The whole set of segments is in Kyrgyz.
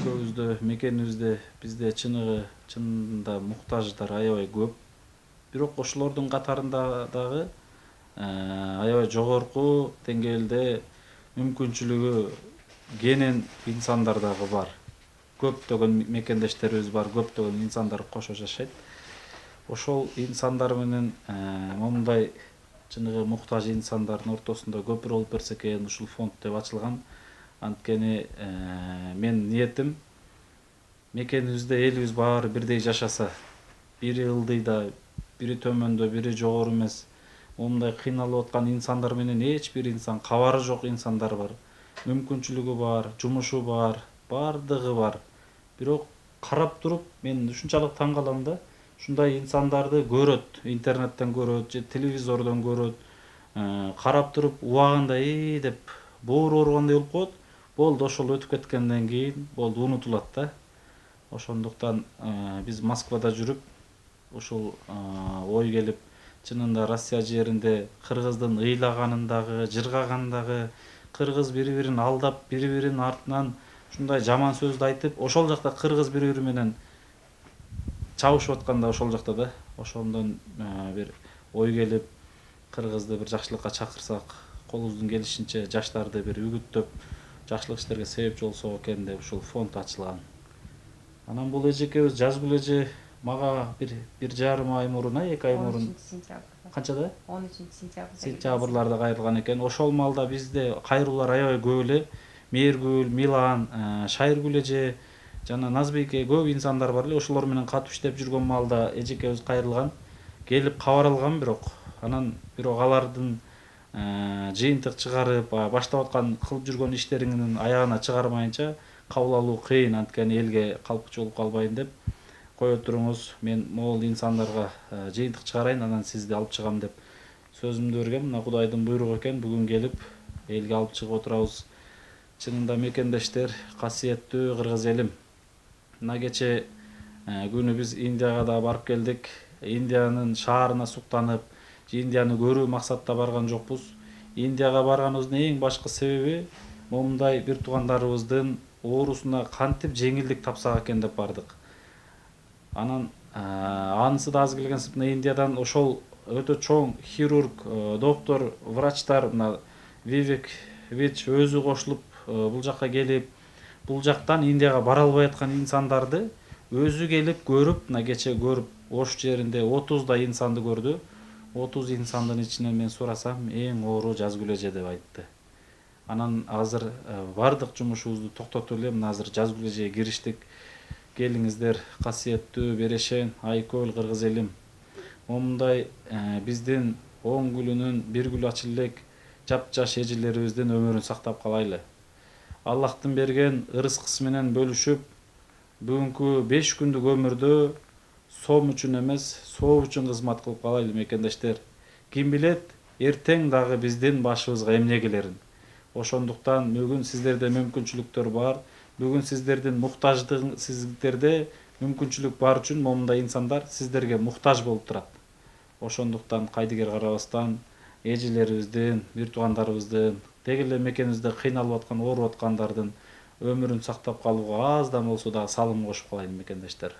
өлкөбүздө, мекенибизде бизде чынында муктаждар аябай көп. Бирок ошолордун катарында дагы аябай жогорку деңгээлде мүмкүнчүлүгү кенен инсандар дагы бар. Көптөгөн мекендештерибиз бар, көптөгөн инсандар кошо жашайт. Ошол инсандар менен момундай чыныгы муктаж инсандардын ортосунда көпүрө болуп берсе экен, ушул фонд деп ачылган. Анткени мен ниетим мекенибизде элибиз баары бирдей жашаса, бири ылдыйда, бири төмөндө, бири жогору эмес, момундай кыйналып аткан инсандар менен эч бир инсан, кабары жок инсандар бар, мүмкүнчүлүгү бар, жумушу бар, бардыгы бар. Бирок карап туруп мен ушунчалык таң калам да, ушундай инсандарды көрөт, интернеттен көрөт же телевизордон көрөт, карап туруп убагында деп боору ооругандай болуп коет. Болду, ошол өтүп кеткенден кийин болду, унутулат да. Ошондуктан биз Москвада жүрүп, ушул ой келип, чынында Россия жеринде кыргыздын ыйлаганындагы, жыргагандагы, кыргыз бири-бирин алдап, бири-биринин артынан ушундай жаман сөздү айтып, ошол жакта кыргыз бири-бири менен чабышып атканда ошол жакта да, ошондон бир ой келип, кыргызды бир жакшылыкка чакырсак, колубуздун келишинче жаштарды бир үгүттөп, жакшылык иштерге себепчи болсок экен деп ушул фонд ачылган. Анан бул эжекебиз жазгыл эже мага бир жарым ай мурун, 2 ай мурун, 13 сентябрда. канчада? 13 сентябрда. Сентябрларда кайрылган экен. Ошол маалда бизде кайрылуулар аябай көп эле. Мээргүл, Милан, Шайыргүл эже жана Назбике көп инсандар бар эле. Ошолор менен катып иштеп жүргөн маалда эжекебиз кайрылган. Келип кабар алгам бирок алардын жыйынтык чыгарып, баштап аткан кылып жүргөн иштеринин аягына чыгармайынча кабыл алуу кыйын, анткени элге калпыкчы болуп калбайын деп, кое туруңуз, мен могул инсандарга жыйынтык чыгарайын, анан сизди алып чыгам деп сөзүмдү бергем. Мына Кудайдын буйругу экен, бүгүн келип элге алып чыгып отурабыз. Чынында мекендештер, касиеттүү кыргыз элим. Мына кече күнү биз Индияга да барып келдик. Индиянын шаарына суктанып, Индияны көрүү максатта барган жокпуз. Индияга барганыбыздын эң башкы себеби момундай бир туугандарыбыздын оорусуна кантип жеңилдик тапсак экен деп бардык. Анан анысы да аз келгенсип, мына Индиядан ошол өтө чоң хирург, доктор, врачтар, мына Вивек Вич өзү кошулуп бул жакка келип, бул жактан Индияга бара албай аткан инсандарды өзү келип көрүп, мына кече көрүп, Ош жеринде 30 инсанды көрдү. 30 инсандын ичинен мен сурасам, эң оору Жазгүл эже деп айтты. Анан азыр бардык жумушубузду токтотуп эле, мына азыр Жазгүл эжеге кириштик. Келиңиздер, касиеттүү Берешен, Айкөл кыргыз элим. Момундай биздин 10 гүлүнүн бир гүлү ачылы элек жапжаш эжелерибиздин өмүрүн сактап калайлы. Аллахтын берген ырыскысы менен бөлүшүп, бүгүнкү 5 күндүк өмүрдө сом үчүн эмес, соо үчүн кызмат кылып калайлы мекендештер. Ким билет, эртең дагы биздин башыбызга эмне келерин. Ошондуктан бүгүн сиздерде мүмкүнчүлүктөр бар. Бүгүн сиздердин сиздерде мүмкүнчүлүк бар үчүн момундай инсандар сиздерге муктаж болуп турат. Ошондуктан кайдыгер карабастан эжелерибиздин, бир туугандарыбыздын, деги эле мекенибизде кыйналып аткан, ооруп аткандардын өмүрүн сактап калууга аздан болсо да салым кошуп калайын мекендештер.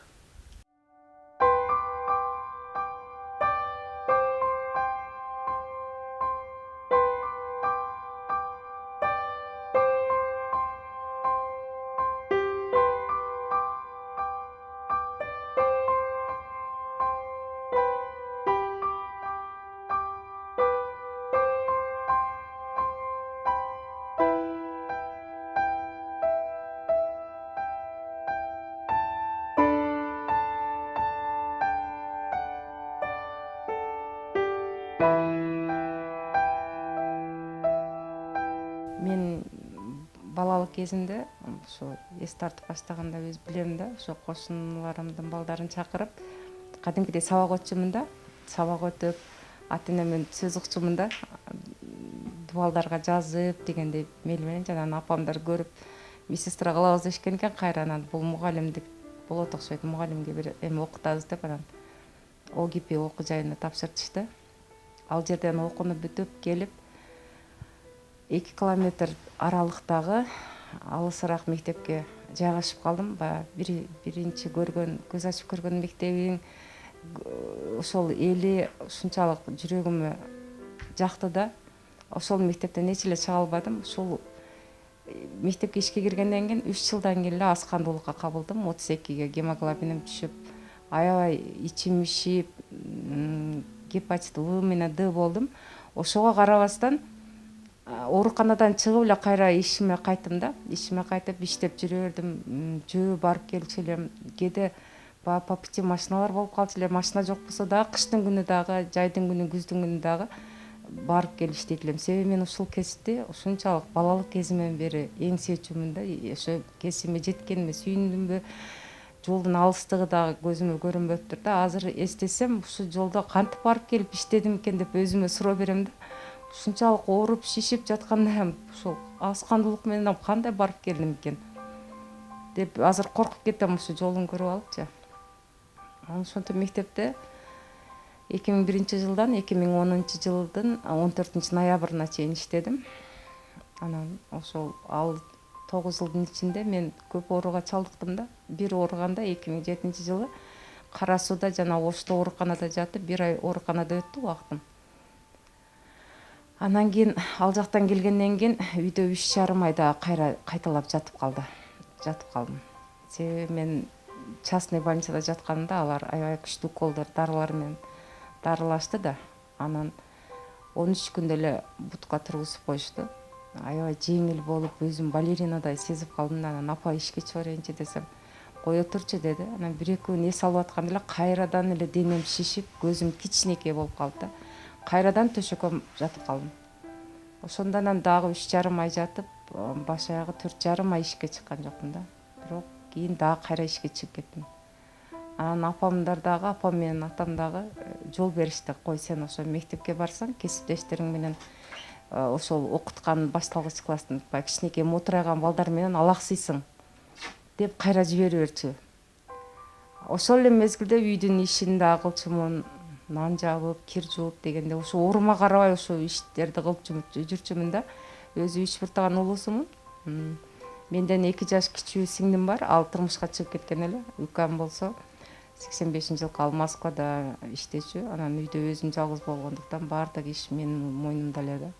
Мен балалык кезимде ошо эс тартып баштаганда биз билем да, ошо кошуналарымдын балдарын чакырып, кадимкидей сабак өтчүмүн да, сабак өтүп, ата энемен сөз укчумун да, дубалдарга жазып дегендей мели менен. Жана апамдар көрүп, медсестра кылабыз дешкен экен, кайра анан бул мугалимдик болот окшойт, мугалимге бир эме окутабыз деп, анан ОГИП окуу жайына тапшыртышты. Ал жерден окууну бүтүп келип, 2 километр аралыктагы алысыраак мектепке жайгашып калдым. Баягы биринчи көргөн, көз ачып көргөн мектебиң ошол эли ушунчалык жүрөгүмө жакты да. Ошол мектептен эч эле чыга албадым. Ушул мектепке ишке киргенден кийин 3 жылдан кийин эле аз кандуулукка кабылдым. 32ге гемоглобиним түшүп, аябай ичим ишип, гепатит В менен Д болдум. Ошого карабастан ооруканадан чыгып эле кайра ишиме кайттым да. Ишиме кайтып иштеп жүрө бердим. Жөө барып келчү элем. Кээде по пути машиналар болуп калчу эле. Машина жок болсо дагы кыштын күнү дагы, жайдын күнү, күздүн күнү дагы барып келип иштейт элем. Себеби мен ушул кесипти ушунчалык балалык кезимден бери эң сүйчүмүн да. Ошо кесибиме жеткениме сүйүндүмбү? Жолдун алыстыгы дагы көзүмө көрүнбөптүр да. Азыр эстесем, ушул жолдо кантип барып келип иштедим экен деп өзүмө суроо берем да. Ушунчалык ооруп, шишип жатканда ушул аз кандуулук менен кандай барып келдим экен деп азыр коркуп кетем ушул жолун көрүп алыпчы. Ошентип мектепте 2001-жылдан 2010-жылдын 14-ноябрына чейин иштедим. Анан ошол 9 жылдын ичинде мен көп ооруга чалдыктым да. Бир ооруганда 2007-жылы Кара Сууда жана Ошто ооруканада жатып, 1 ай ооруканада өттү убактым. Анан кийин ал жактан келгенден кийин үйдө 3,5 айда кайталап жатып калдым. Себеби мен частный больницада жатканымда алар аябай күчтүү уколдор, дарылар менен дарылашты да. Анан 13 күндө эле бутка тургузуп коюшту. Аябай жеңил болуп, өзүм балеринадай сезип калдым да. Анан апа ишке чыга берейинчи десем, кое турчу деди. Анан 1-2 күн эс алып атканда эле кайрадан эле денем шишип, көзүм кичинекей болуп калды да. Кайрадан төшөккө жатып калдым. Ошондон дагы 3,5 ай жатып, баш аягы 4,5 ай ишке чыккан жокмун да. Бирок кийин дагы кайра ишке чыгып кеттим. Анан апам менен атам дагы жол беришти. Кой, сен ошо мектепке барсаң, кесиптештериң менен ошол окуткан башталгыч класстын кичинекей мотурайган балдар менен алаксыйсың деп кайра жибере берчү. Ошол эле мезгилде үйдүн ишин да кылчумун, нан жабып, кир жууп дегенде ошо оорума карабай ошо иштерди кылып жүрчүмүн да. Өзү иш бутаган улуусумун. Менден 2 жаш кичүү сиңдим бар, ал турмушка чыгып кеткен эле. Укам болсо 85-жылкы ал Москвада иштечү. Анан үйдө өзүм жалгыз болгондуктан баардык иш менин мойнумда эле да.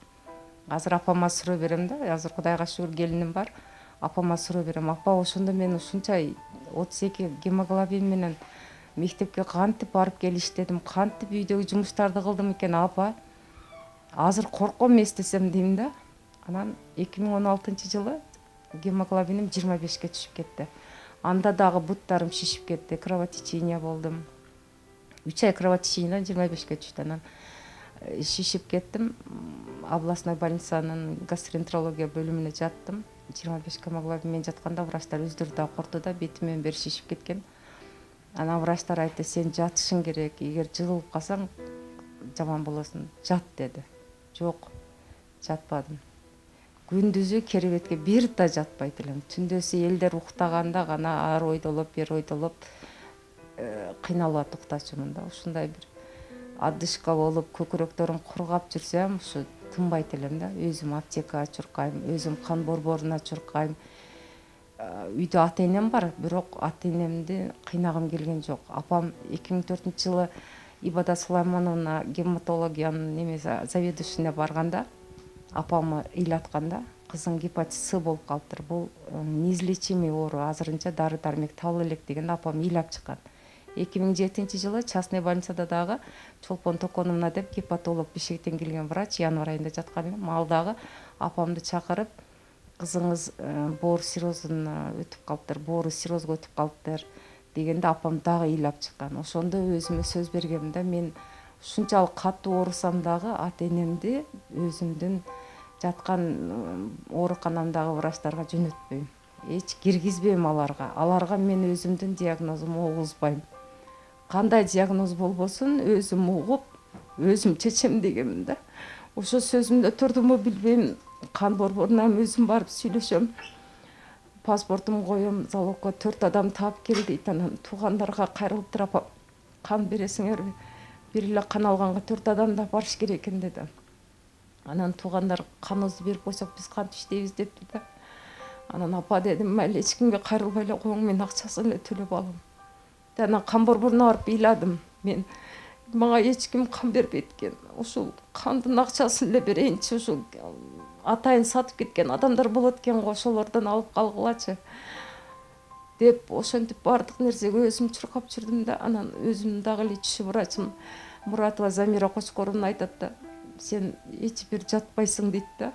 Азыр апама суроо берем да. Азыр Кудайга шүгүр келиним бар. Апама суроо берем. Апа, ошондо мен ушунча 32 гемоглобин менен мектепке кантип барып келип иштедим, кантип үйдөгү жумуштарды кылдым экен, апа? Азыр корком эстесем дейм да. Анан 2016-жылы гемоглобиним 25ке түшүп кетти. Анда дагы буттарым шишип кетти, кровотечение болдум. 3 ай кровотечениеден 25ке түштү. Анан шишип кеттим. Областной больницанын гастроэнтерология бөлүмүнө жаттым. 25 гемоглобин менен жатканда врачтар өздөрү да коркто да, бетимен бери шишип кеткен. Анан врачтар айтты, сен жатышың керек, эгер жыгылып калсаң жаман болосуң, жат деди. Жок, жатпадым. Күндүзү керебетке бир да жатпайт элем. Түндөсү элдер уктаганда гана ар ойдолоп, бер ойдолоп кыйналып уктачумун да. Ушундай бир адышка болуп, көкүрөктөрүм кургап жүрсөм, ушу тынбайт элем да. Өзүм аптекага чуркайм, өзүм кан борборуна чуркайм. Үйдө ата-энем бар, бирок ата-энемди кыйнагым келген жок. Апам 2004-жылы Ибада Сулаймановна гематологиянын заведующийне барганда, апамы ыйлатканда, кызың гепатит С болуп калыптыр. Бул неизлечимый оору, азырынча дары дармек табыла элек дегенде апам ыйлап чыккан. 2007-жылы частный больницада дагы Чолпон Токоновна деп гепатолог Бишкектен келген врач январь айында жаткан элем. Ал дагы апамды чакырып, кызыңыз боор сиррозуна өтүп калыптыр, боору сиррозго өтүп калыптыр дегенде апам дагы ыйлап чыккан. Ошондо өзүмө сөз бергем да, мен ушунчалык катуу оорусам дагы ата-энемди өзүмдүн жаткан ооруканамдагы врачтарга жөнөтпөйм. Эч киргизбейм аларга. Аларга мен өзүмдүн диагнозумду угузбайм. Кандай диагноз болбосун, өзүм угуп, өзүм чечем дегемин да. Ошо сөзүмдө турдумбу билбейм. Кан борборуна өзүм барып сүйлөшөм. Паспортум коем, залогко 4 адам таап кел дейт. Анан туугандарга кайрылып туруп, кан бересиңерби? Бир эле кан алганга 4 адам да барыш керек экен деди. Анан туугандар каныбызды берип койсок биз кантип иштейбиз депти да. Анан апа дедим, майли эч кимге кайрылбай эле коюң, мен акчасын эле төлөп алам. Анан кан борборуна барып ыйладым. Мен мага эч ким кан бербейт экен. Ушул кандын акчасын эле берейинчи, ушул атайын сатып кеткен адамдар болот экен го, ошолордон алып калгылачы деп ошентип баардык нерсеге өзүм чуркап жүрдүм да. Анан өзүм дагы эле чүшү врачым Муратова Замира Кочкоровна айтат да, сен эч бир жатпайсың дейт да.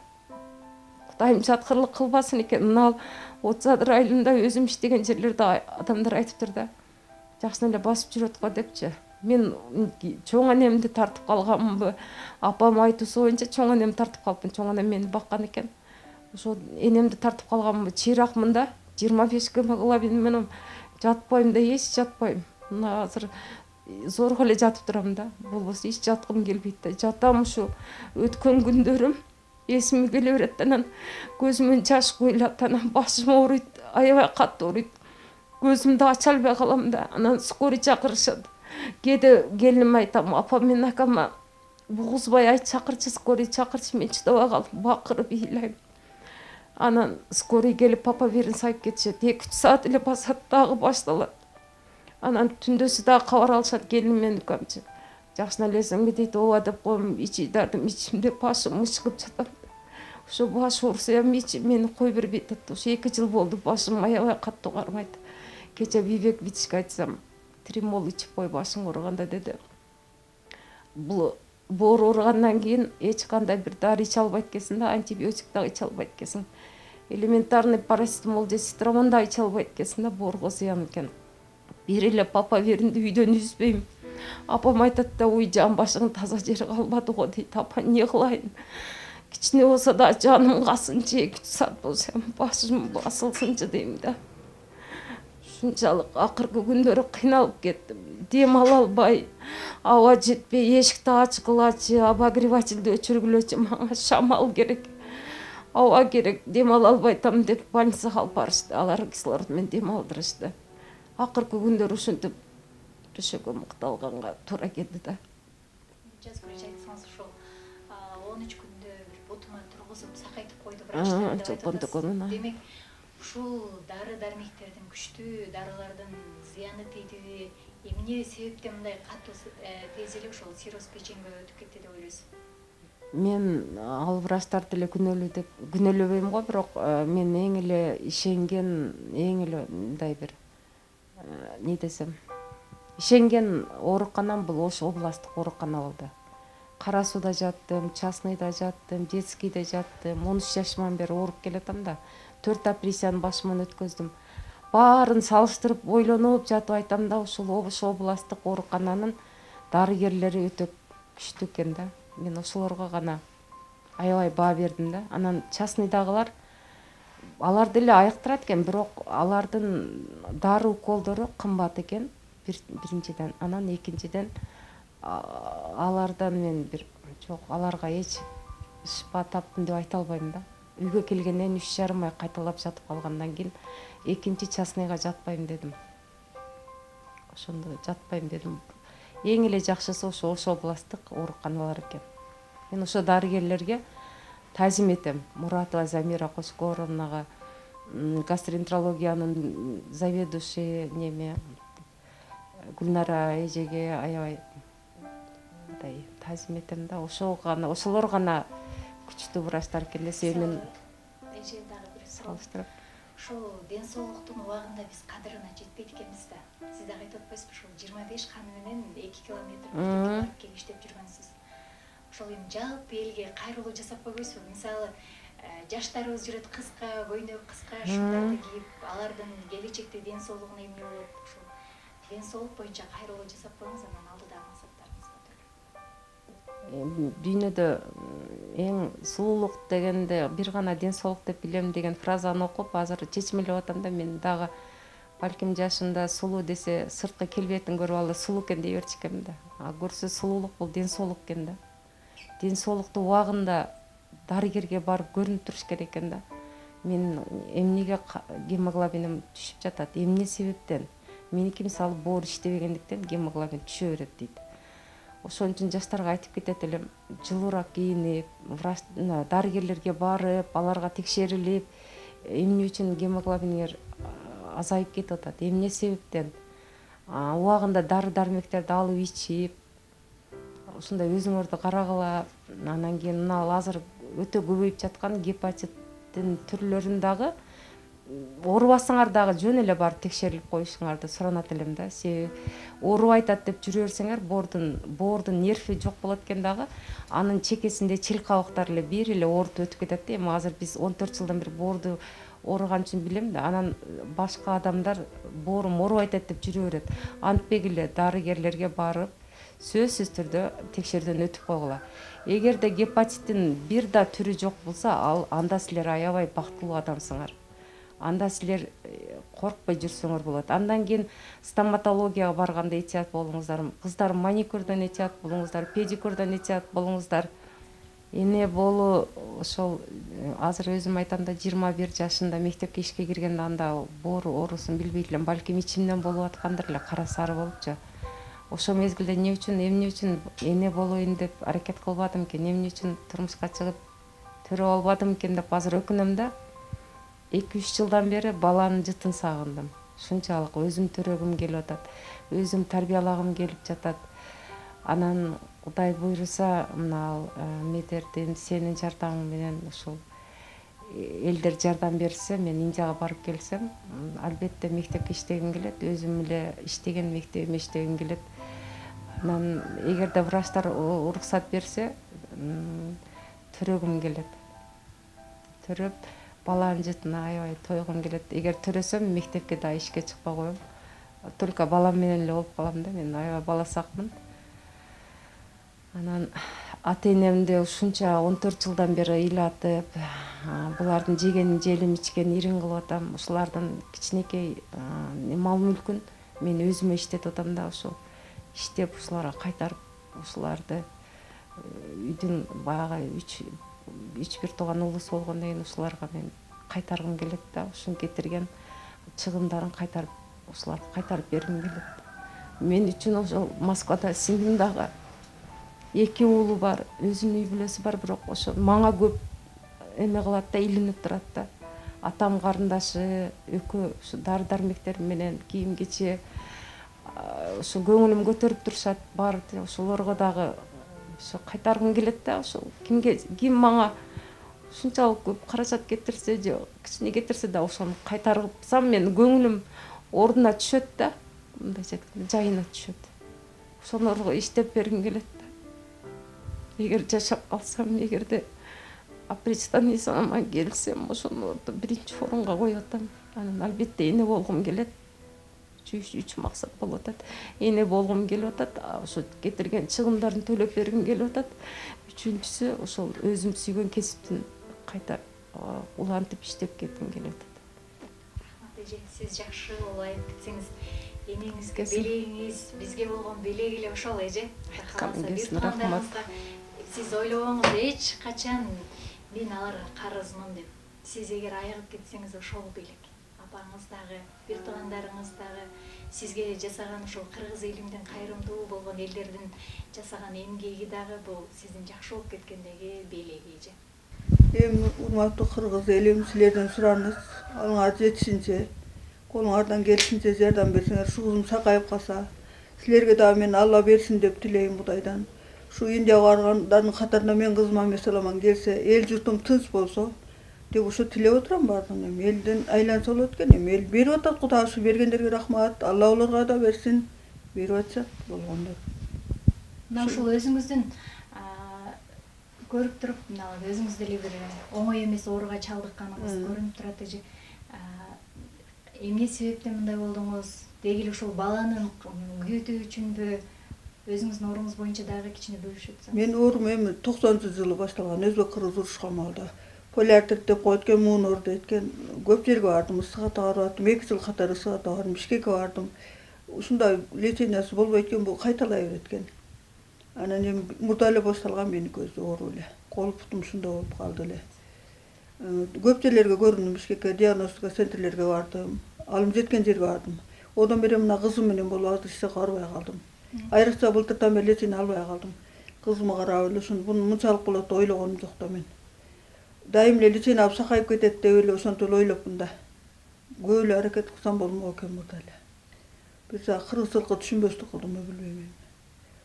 Кудайым жаткырлык кылбасын экен. Мына 30 айылында өзүм иштеген жерлерде адамдар айтыптыр да, жакшы эле басып жүрөт го депчи. Мен чоң анемди тартып калганмынбы? Апам айтуусу боюнча чоң анем тартып калыппын. Чоң анем мени баккан экен. Ошо энемди тартып калганмынбы? Чыйракмын да. 25 гемоглобин менен жатпайм да, эч жатпайм. Мына азыр зорго эле жатып турам да. Болбосо эч жаткым келбейт да. Жатам, ушу өткөн күндөрүм эсиме келе берет. Анан көзүмөн жаш куйлат, анан башым ооруйт, аябай катуу ооруйт. Көзүмдү ача албай калам да. Анан скорый чакырышат. Кээде келиниме айтам, апа мен акама бугузбай айт, чакырчы, скорый чакырчы, мен чыдабай калдым, бакырып ыйлайм. Анан скорый келип папа берин сайып кетишет. 2-3 саат эле басат, дагы башталат. Анан түндөсү дагы кабар алышат келиним менен укамчы. Жакшына элесиңби дейт, ооба деп коем, ичидардым ичимде башым мышкып жатам. Ошо баш оорусуям ичим мени кой бербейт. Ошо 2 жыл болду, башым аябай каттуу кармайт. Кече Вивек Вичке айтсам, тримол ичип кой башың ооруганда деди. Бул боор ооругандан кийин эч кандай бир дары иче албайт экенсиң да, антибиотик дагы иче албайт экенсиң. Элементарный парацетамол же цитрамон да иче албайт экенсиң да, боорго зыян экен. Бир эле папа беринди үйдөн үзбөйм. Апам айтат да, уй жан башың таза жери калбады го дейт. Апа не кылайын? Кичине болсо да жаным калсынчы, 2 саат болсо башым басылсынчы дейм да. Ушунчалык акыркы күндөрү кыйналып кеттим. Дем ала албай, аба жетпей, эшикти ачкылачы, обогревательди өчүргүлөчү, мага шамал керек. Аба керек, дем ала албай атам деп больницага алып барышты. Алар кислород менен дем алдырышты. Акыркы күндөрү ушинтип төшөккө мыкталганга туура келди да. Жазып айтсаңыз, ошол 13 күндө бир бутума тургузуп сакайтып койду врачтар деп айтасыз. Демек, ушул дары-дармектердин, күчтүү дарылардын зыяны тийдиби, эмне себептен мындай катуу тез эле ушул цирроз печеньге өтүп кетти деп ойлойсуз? Мен ал врачтарды эле күнөөлөбөйм го, бирок мен эң эле ишенген, эң эле мындай бир не десем, ишенген ооруканам бул Ош областтык оорукана болду. Кара сууда жаттым, частныйда жаттым, детскийде жаттым. 13 жашыман бери ооруп келатам да. 4 операцияны башыман өткөздүм. Баарын салыштырып ойлонуп жатып айтам да, ушул Ош областтык оорукананын дарыгерлери өтө күчтүү экен да. Мен ошолорго гана аябай баа бердим да. Анан частныйдагылар аларды эле айыктырат экен, бирок алардын дары уколдору кымбат экен. Биринчиден, анан экинчиден алардан мен бир жок, аларга эч шифа таптым деп айта албайм да. Үйгө келгенден 3,5 ай кайталап жатып калгандан кийин экинчи частныйга жатпайм дедим. Ошондо жатпайм дедим. Эң эле жакшысы ошо Ош областтык ооруканалар экен. Мен ошо дарыгерлерге тазим этем. Муратова Замира Кочкоровнага, гастроэнтерологиянын заведующий неме Гүлнара эжеге аябай мындай тазим этем да. Ошолор гана күчтүү врачтар экен десе, мен эже дагы бир суроо. Ошол ден соолуктун убагында биз кадырына жетпейт экенбиз да. Сиз дагы айтып атпайсызбы, ошол 25 каны менен 2 километр барып келип иштеп жүргөнсүз. Ошол эми жалпы элге кайрылуу жасап койбойсузбу? Мисалы, жаштарыбыз жүрөт кыска, көйнөк кыска шууларды кийип, алардын келечекте ден соолугуна эмне болот? Ошол ден соолук боюнча кайрылуу жасап коюңуз, анан алдыдагы максаттарыңызга өтөлү. Дүйнөдө эң сулуулук дегенде бир гана ден соолук деп билем деген фразаны окуп азыр чечмелеп атам да. Мен дагы балким жашымда сулуу десе сырткы келбетин көрүп алып сулуу экен дей берчү экенмин да. А көрсө сулуулук бул ден соолук экен да. Ден соолукту убагында дарыгерге барып көрүнүп туруш керек экен да. Мен эмнеге гемоглобиним түшүп жатат, эмне себептен? Меники мисалы боор иштебегендиктен гемоглобин түшө берет дейт. Ошон үчүн жаштарга айтып кетет элем, жылуураак кийинип, дарыгерлерге барып, аларга текшерилип, эмне үчүн гемоглобиниңер азайып кетип атат, эмне себептен? Убагында дары дармектерди алып ичип, ушундай өзүңөрдү карагыла. Анан кийин мына азыр өтө көбөйүп жаткан гепатиттин түрлөрүн дагы оорубасаңар дагы жөн эле барып текшерилип коюшуңарды суранат элем да. Себеби оорубай атат деп жүрө берсеңер, боордун нерви жок болот экен дагы, анын чекесинде чил кабыктар эле бир эле оорутуп өтүп кетет да. Эми азыр биз 14 жылдан бери боорду ооруган үчүн билем да, анан башка адамдар боорум оорубай атат деп жүрө берет. Антпегиле дарыгерлерге барып, сөзсүз түрдө текшерүүдөн өтүп койгула. Эгерде гепатиттин бир да түрү жок болсо, анда силер аябай бактылуу адамсыңар. Анда силер коркпой жүрсөңөр болот. Андан кийин стоматологияга барганда этият болуңуздар, кыздар маникюрдан этият болуңуздар, педикюрдан этият болуңуздар. Эне болуу ошол азыр өзүм айтам да, 21 жашында мектепке ишке киргенде анда боор оорусун билбейт элем, балким ичимден болуп аткандыр эле, кара сары болупчу. Ошол мезгилде эмне үчүн эне болоюн деп аракет кылбадым экен, эмне үчүн турмушка чыгып төрөп албадым экен деп азыр өкүнөм да. 2-3 жылдан бери баланын жытын сагындым. Ушунчалык өзүм төрөгүм келип атат, өзүм тарбиялагым келип жатат. Анан Кудай буйруса, мына Медердин сенин жардамың менен ушул элдер жардам берсе, мен Индияга барып келсем, албетте мектепке иштегим келет, өзүм эле иштеген мектебиме иштегим келет. Анан эгерде врачтар уруксат берсе, төрөгүм келет. Төрөп баланын жытына аябай тойгум келет. Эгер төрөсөм, мектепке да ишке чыкпай коем. Только балам менен эле болуп калам да, мен аябай баласакмын. Анан ата-энемди ушунча 14 жылдан бери ыйлатып, булардын жегенин желим, ичкенин ирин кылып атам. Ушулардын кичинекей мал мүлкүн мен өзүмө иштетип атам да, ошол иштеп ушуларга кайтарып, ушуларды үйдүн баягы 3-1 тууган уулусу болгондон кийин ушуларга мен кайтаргым келет да, ушун кетирген чыгымдарын кайтарып, ушуларга кайтарып бергим келет. Мен үчүн ошол Москвада сиңдим дагы 2 уулу бар, өзүнүн үй бүлөсү бар, бирок ошо мага көп эме кылат да, илинип турат да. Атам карындашы, экөө ушу дары дармектер менен кийим кече ушу көңүлүм көтөрүп турушат, бар ошолорго дагы ошо кайтаргым келет да. Ошол ким мага ушунчалык көп каражат кетирсе же кичине кетирсе да, ошону кайтарсам мен көңүлүм ордуна түшөт да, мындайча айтканда жайына түшөт. Ошолорго иштеп бергим келет да. Эгер жашап калсам, эгерде опричтан санама келсем, ошону биринчи орунга коюп атам. Анан албетте эне болгум келет. 3 максат болуп атат. Эне болгум келип атат, ошо кетирген чыгымдарын төлөп бергим келип атат. Үчүнчүсү ошол өзүм сүйгөн кесиптин кайта улантып иштеп кетким келип атат. Атеже, сиз жакшы улайт кетсеңиз, энеңизге белегиңиз, бизге болгон белеги эле ошол эже. Рахмат. Сиз ойлобоңуз эч качан мен аларга карызмын деп. Сиз эгер айыгып кетсеңиз ошол белек. Апаңыз дагы, бир туугандарыңыз дагы сизге жасаган ошол кыргыз элиндин кайрымдуу болгон элдердин жасаган эмгеги дагы бул сиздин жакшы болуп кеткендеги белеги эже. Эми урматтуу кыргыз элим, силерден сураныбыз, алыңар жетишинче, колуңардан келишинче жардам берсеңер, ушу кызым сакайып калса, силерге дагы мен Алла берсин деп тилейм Кудайдан. Ушу Индияга баргандардын катарында мен кызыма месаламан келсе, эл журтум тынч болсо деп ушу тилеп отурам баардыгына. Элден айланса болот экен. Эми эл берип атат, Кудай ушу бергендерге рахмат. Алла олорго да берсин. Берип атышат болгондор. Мына ушул өзүңүздүн көрүп туруп, мына өзүңүз деле бир оңой эмес ооруга чалдыкканыңыз көрүнүп турат эже. Эмне себептен мындай болдуңуз? Деги эле ушул баланын күйөтүү үчүнбү? Өзүңүздүн ооруңуз боюнча дагы кичине бөлүшүп өтсөңүз. Мен оорум эми 90-жылы башталган. Өзбек-кыргыз урушкан малда. Полиартрит деп коет экен, муун ооруду эткен. Көп жерге бардым, ысык ата барып, 2 жыл катар ысык ата бардым, Бишкекке бардым. Ушундай лечениясы болбойт экен, бул кайталай берет экен. Анан эми мурда эле башталган меники өзү оору эле. Кол бутум ушундай болуп калды эле. Көп жерлерге көрүндүм, Бишкекке, диагностика центрлерге бардым. Алым жеткен жерге бардым. Одан бери мына кызым менен болуп азыр эч жака барбай калдым. Айрыкча былтырдан бери лечение албай калдым. Кызыма карап эле ушун мунчалык болот деп ойлогонум жок да мен. дайым эле личинап сакайып кетет деп эле ошентип эле ойлопмун да. Көп эле аракет кылсам болмок экен мурда эле. Бир жагы кыргызчылыкка түшүнбөстүк кылдымбы билбейм.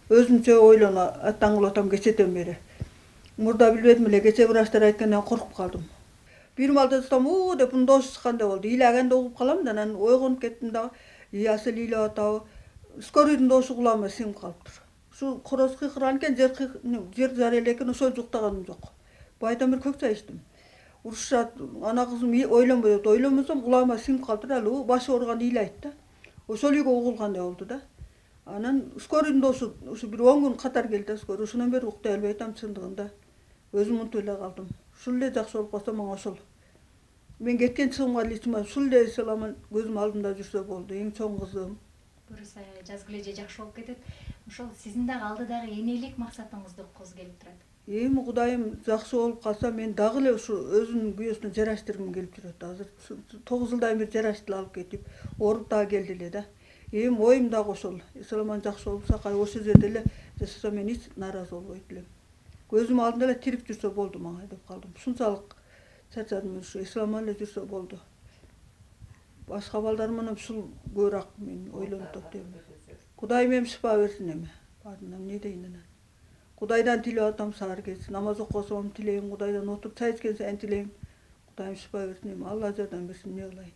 Өзүмчө ойлонуп аттаңылып атам кечеден бери. Мурда билбедим эле, кече врачтар айткандан коркуп калдым. Бир малда жатсам деп ундош чыккандай болду. Ыйлаганда угуп калам да, анан ойгонуп кеттим дагы. Ыясы эле ыйлап атабы. Скорыйдун дошу кулагыма сиңип калыптыр. Ушу короз кыйкырган экен, жер зар эле экен, ошол жуктаганым жок. Байдан бир көк чай ичтим. Урушат, ана кызым ойлонбой деп ойлонбосом кулагыма сиңип калыптыр. Ал башы ооруганда ыйлайт да. Ошол үйгө угулгандай болду да. Анан скорыйдун дошу ушу бир 10 күн катар келди да, скорый. Ошондон бери уктай албай атам чындыгында. Өзүм унутуп эле калдым. Ушул эле жакшы болуп калса мага ошол. Мен кеткен чыгымга эле ичим ушул эле саламан көзүм алдымда жүрсө болду. Эң чоң кызым. Буюрса жаз килеже жакшы болуп кетет. Ошол сиздин дагы алдыдагы энелик максатыңызды уккуз келип турат. Эми Кудайым жакшы болуп калса мен дагы эле ушу өзүнүн күйөөсүнө жараштыргым келип жүрөт. Азыр 9 жылдан бери жараштып алып кетип, ооруп дагы келди эле да. Эми оюм дагы ошол. Саламан жакшы болупса, кай ошол жерде эле жашасам мен эч нааразы болбойт элем. Көзүм алдында эле тирип жүрсө болду мага деп калдым. Ушунчалык чарчадым, ушу исламан эле жүрсө болду. Башка балдарым менен ушул көбүрөөк мен ойлонуп атам. Кудайым эми шифа берсин эми. Баарына эмне дейин анан. Кудайдан тилеп атам саар кетсин. Намаз окусам тилейм, Кудайдан отуруп чай ичкен сайын тилейм. Кудайым шифа берсин эми. Алла жардам берсин, эмне кылайын.